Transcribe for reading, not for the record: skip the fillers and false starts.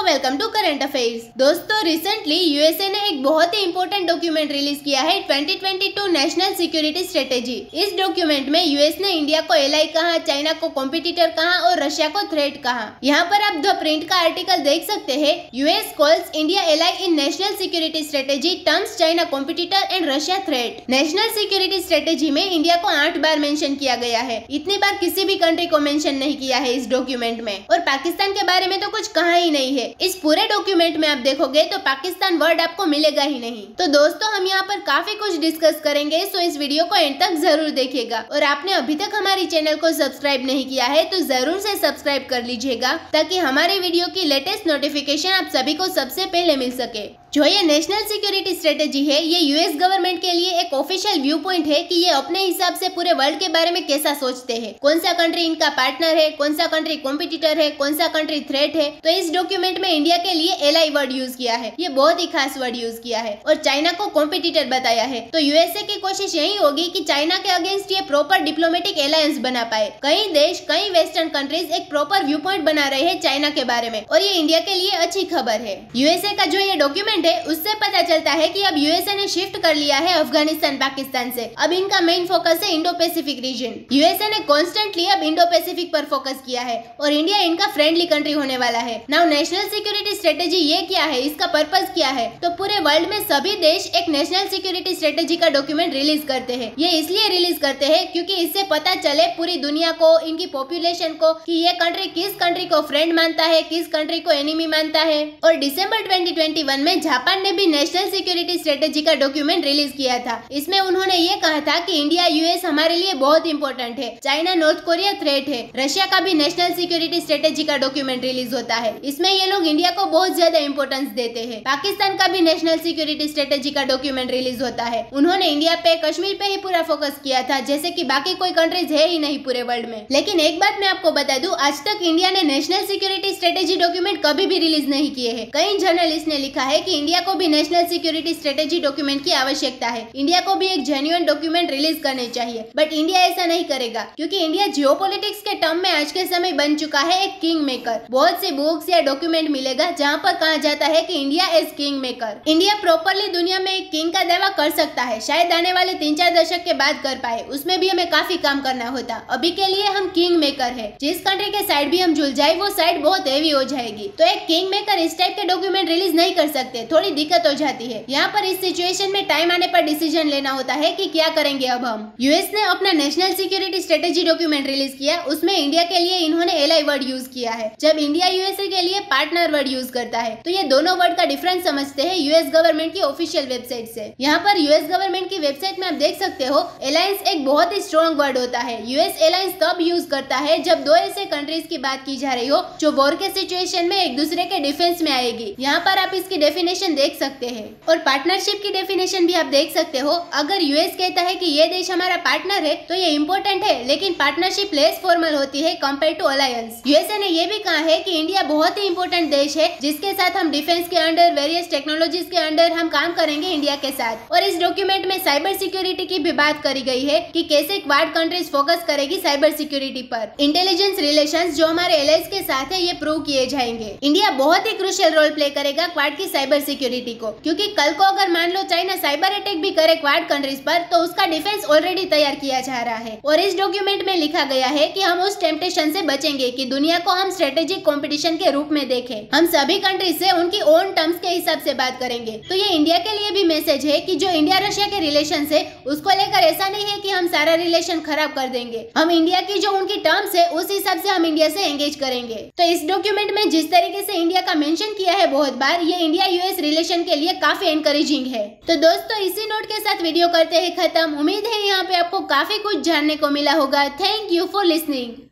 Welcome to current affairs. दोस्तों, recently USA ने एक बहुत ही इंपॉर्टेंट डॉक्यूमेंट रिलीज किया है, 2022 नेशनल सिक्योरिटी स्ट्रेटेजी। इस डॉक्यूमेंट में यूएस ने इंडिया को एलाई कहा, चाइना को कॉम्पिटिटर कहा और रशिया को थ्रेट कहा। यहाँ पर आप द प्रिंट का आर्टिकल देख सकते हैं। US calls India ally in national security strategy, terms China competitor and Russia threat. National security strategy में इंडिया को 8 बार मेंशन किया गया है। इतनी बार किसी भी कंट्री को मेंशन नहीं किया है इस डॉक्यूमेंट में, और पाकिस्तान के बारे में तो कुछ कहा ही नहीं है। इस पूरे डॉक्यूमेंट में आप देखोगे तो पाकिस्तान वर्ड आपको मिलेगा ही नहीं। तो दोस्तों, हम यहाँ पर काफी कुछ डिस्कस करेंगे, सो इस वीडियो को एंड तक जरूर देखिएगा। और आपने अभी तक हमारी चैनल को सब्सक्राइब नहीं किया है तो जरूर से सब्सक्राइब कर लीजिएगा, ताकि हमारे वीडियो की लेटेस्ट नोटिफिकेशन आप सभी को सबसे पहले मिल सके। जो ये नेशनल सिक्योरिटी स्ट्रेटेजी है, ये यूएस गवर्नमेंट के लिए एक ऑफिशियल व्यू पॉइंट है कि ये अपने हिसाब से पूरे वर्ल्ड के बारे में कैसा सोचते हैं, कौन सा कंट्री इनका पार्टनर है, कौन सा कंट्री कॉम्पिटिटर है, कौन सा कंट्री थ्रेट है। तो इस डॉक्यूमेंट में इंडिया के लिए एलाई वर्ड यूज किया है, ये बहुत ही खास वर्ड यूज किया है, और चाइना को कॉम्पिटिटर बताया है। तो यूएसए की कोशिश यही होगी कि चाइना के अगेंस्ट ये प्रॉपर डिप्लोमेटिक एलायंस बना पाए। कई देश, कई वेस्टर्न कंट्रीज एक प्रॉपर व्यू पॉइंट बना रहे हैं चाइना के बारे में, और ये इंडिया के लिए अच्छी खबर है। यूएसए का जो ये डॉक्यूमेंट है, उससे पता चलता है कि अब यूएसए ने शिफ्ट कर लिया है अफगानिस्तान, पाकिस्तान से। अब इनका मेन फोकस है इंडो पैसिफिक रीजन। यूएसए ने कॉन्स्टेंटली अब इंडो पैसिफिक पर फोकस किया है, और इंडिया इनका फ्रेंडली कंट्री होने वाला है। नाउ नेशनल सिक्योरिटी स्ट्रेटेजी ये क्या है, इसका पर्पस क्या है? तो पूरे वर्ल्ड में सभी देश एक नेशनल सिक्योरिटी स्ट्रेटेजी का डॉक्यूमेंट रिलीज करते हैं। ये इसलिए रिलीज करते हैं क्योंकि इससे पता चले पूरी दुनिया को, इनकी पॉपुलेशन को, कि ये कंट्री किस कंट्री को फ्रेंड मानता है, किस कंट्री को एनिमी मानता है। और दिसंबर 2021 में जापान ने भी नेशनल सिक्योरिटी स्ट्रेटेजी का डॉक्यूमेंट रिलीज किया था। इसमें उन्होंने ये कहा था कि इंडिया यूएस हमारे लिए बहुत इंपॉर्टेंट है, चाइना नॉर्थ कोरिया थ्रेट है। रशिया का भी नेशनल सिक्योरिटी स्ट्रेटेजी का डॉक्यूमेंट रिलीज होता है, इसमें ये लोग इंडिया को बहुत ज्यादा इंपॉर्टेंस देते हैं। पाकिस्तान का भी नेशनल सिक्योरिटी स्ट्रेटेजी का डॉक्यूमेंट रिलीज होता है। उन्होंने इंडिया पे, कश्मीर पे ही पूरा फोकस किया था, जैसे कि बाकी कोई कंट्रीज है ही नहीं पूरे वर्ल्ड में। लेकिन एक बात मैं आपको बता दूं, आज तक इंडिया ने नेशनल सिक्योरिटी स्ट्रेटेजी डॉक्यूमेंट कभी भी रिलीज नहीं किए हैं। कई जर्नलिस्ट ने लिखा है कि इंडिया को भी नेशनल सिक्योरिटी स्ट्रेटेजी डॉक्यूमेंट की आवश्यकता है, इंडिया को भी एक जेन्युइन डॉक्यूमेंट रिलीज करने चाहिए। बट इंडिया ऐसा नहीं करेगा, क्योंकि इंडिया जियोपॉलिटिक्स के टर्म में आज के समय बन चुका है एक किंग मेकर। बहुत सी बुक्स या डॉक्यूमेंट मिलेगा जहाँ पर कहा जाता है कि India is king maker. India properly दुनिया में एक किंग का दावा कर सकता है, शायद आने वाले 3-4 दशक के बाद कर पाए, उसमें भी हमें काफी काम करना होता। अभी के लिए हम किंग मेकर है, जिस कंट्री के साइड भी हम जुल जाए वो साइड बहुत हेवी हो जाएगी। तो एक किंग मेकर इस टाइप के डॉक्यूमेंट रिलीज नहीं कर सकते, थोड़ी दिक्कत हो जाती है। यहाँ पर इस सिचुएशन में टाइम आने पर डिसीजन लेना होता है कि क्या करेंगे अब हम। यूएस ने अपना national security strategy document release किया, उसमें इंडिया के लिए इन्होंने एलाई वर्ड यूज किया है। जब इंडिया यूएसए के लिए पार्टनर वर्ड यूज करता है, तो ये दोनों वर्ड का डिफरेंस समझते हैं यूएस गवर्नमेंट की ऑफिशियल वेबसाइट से। यहाँ पर यूएस गवर्नमेंट की वेबसाइट में आप देख सकते हो, एलायंस एक बहुत ही स्ट्रॉन्ग वर्ड होता है। यूएस एलायंस तब यूज करता है जब दो ऐसे कंट्रीज की बात की जा रही हो जो वॉर के सिचुएशन में एक दूसरे के डिफेंस में आएगी। यहाँ पर आप इसकी डेफिनेशन देख सकते हैं, और पार्टनरशिप की डेफिनेशन भी आप देख सकते हो। अगर यूएस कहता है कि ये देश हमारा पार्टनर है, तो ये इंपॉर्टेंट है, लेकिन पार्टनरशिप लेस फॉर्मल होती है कंपेयर टू अलायंस। यूएसए ने ये भी कहा है कि इंडिया बहुत ही इंपॉर्टेंट देश है, जिसके साथ हम डिफेंस के अंडर, वेरियस टेक्नोलॉजीज के अंडर हम काम करेंगे इंडिया के साथ। और इस डॉक्यूमेंट में साइबर सिक्योरिटी की भी बात करी गई है कि कैसे क्वाड कंट्रीज फोकस करेगी साइबर सिक्योरिटी पर। इंटेलिजेंस रिलेशंस जो हमारे एलाइज के साथ है, ये प्रूव किए जाएंगे। इंडिया बहुत ही क्रूशियल रोल प्ले करेगा क्वाड की साइबर सिक्योरिटी को, क्योंकि कल को अगर मान लो चाइना साइबर अटैक भी करे क्वाड कंट्रीज पर, तो उसका डिफेंस ऑलरेडी तैयार किया जा रहा है। और इस डॉक्यूमेंट में लिखा गया है कि हम उस टेम्पटेशन से बचेंगे कि दुनिया को हम स्ट्रेटेजिक कंपटीशन के रूप में देखें। हम सभी कंट्रीज से उनकी ओन टर्म्स के हिसाब से बात करेंगे। तो ये इंडिया के लिए भी मैसेज है कि जो इंडिया रशिया के रिलेशन है, उसको लेकर ऐसा नहीं है कि हम सारा रिलेशन खराब कर देंगे। हम इंडिया की जो उनकी टर्म्स है, उस हिसाब से हम इंडिया से एंगेज करेंगे। तो इस डॉक्यूमेंट में जिस तरीके से इंडिया का मेंशन किया है बहुत बार, ये इंडिया यूएस रिलेशन के लिए काफी एनकरेजिंग है। तो दोस्तों, इसी नोट के साथ वीडियो करते हैं खत्म। उम्मीद है यहाँ पे आपको काफी कुछ जानने को मिला होगा। Thank you for listening.